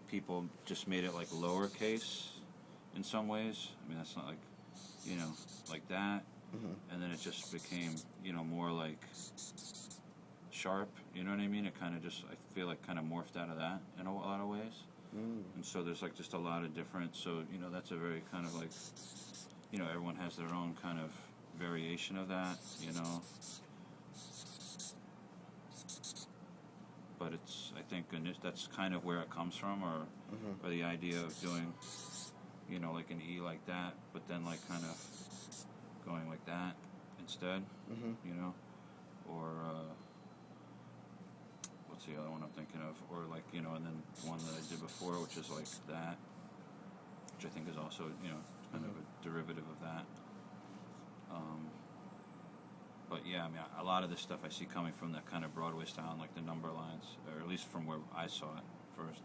people just made it like lowercase in some ways. I mean, that's not like, like that. And then it just became, more like sharp. You know what I mean? It kind of just, I feel like, kind of morphed out of that in a lot of ways. And so there's like just a lot of different. So that's a very kind of like, everyone has their own kind of variation of that. But it's, I think, and that's kind of where it comes from, or the idea of doing, like an E like that, but then like kind of going like that instead, or what's the other one I'm thinking of, or like, and then one that I did before, which is like that, which I think is also, kind of a derivative of that. But yeah, I mean, a lot of this stuff I see coming from that kind of Broadway style, and like the number lines, or at least from where I saw it first.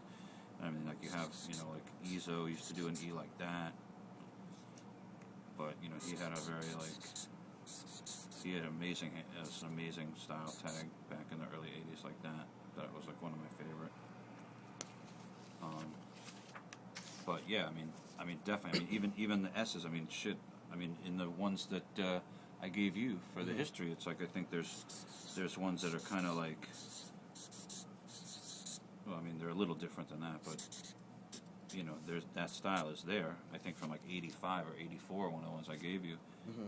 I mean, like you have, like Izzo used to do an E like that, but he had a very like, he had an amazing style tag back in the early '80s like that. That was like one of my favorite. But yeah, I mean, definitely. I mean, even the S's. I mean, shit. I mean, in the ones that I gave you for the history, it's like I think there's ones that are kind of like. Well, I mean, they're a little different than that, but there's that style is there. I think from like '85 or '84, one of the ones I gave you,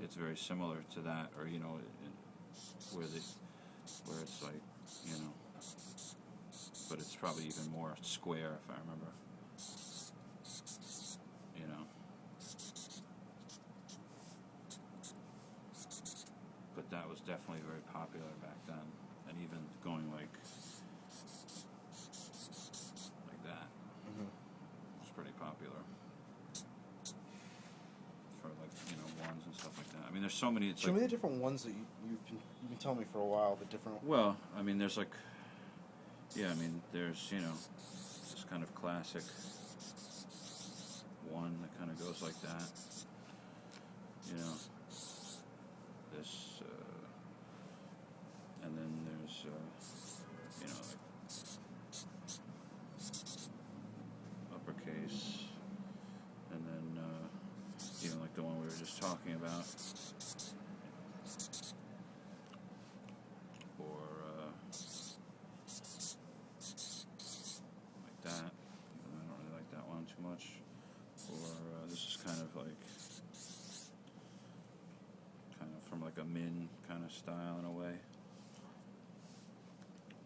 it's very similar to that, or where it's like, but it's probably even more square if I remember. But that was definitely very popular back then, and even going like that was pretty popular for like ones and stuff like that. I mean, there's so many. It's Show me the different ones that you've been telling me for a while. The different. Well, I mean, there's like, yeah, I mean, there's this kind of classic one that kind of goes like that. This, and then there's, like uppercase, and then, like the one we were just talking about, or like that. I don't really like that one too much. Or this is kind of like. From like a Min kind of style in a way,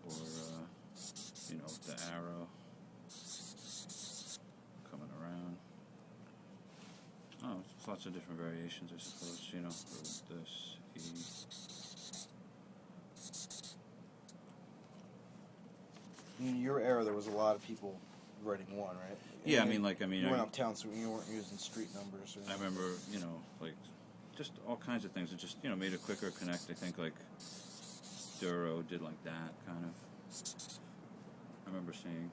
or the arrow coming around. Oh, it's lots of different variations, I suppose. Or this In your era, there was a lot of people writing one, right? Yeah, you went uptown, so you weren't using street numbers. I remember, like. Just all kinds of things that just made a quicker connect. I think like Duro did like that kind of. I remember seeing,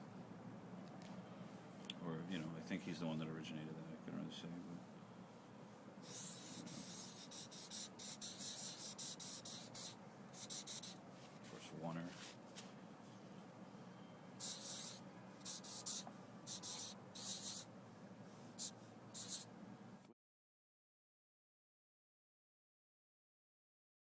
or I think he's the one that originated that. I couldn't really say. But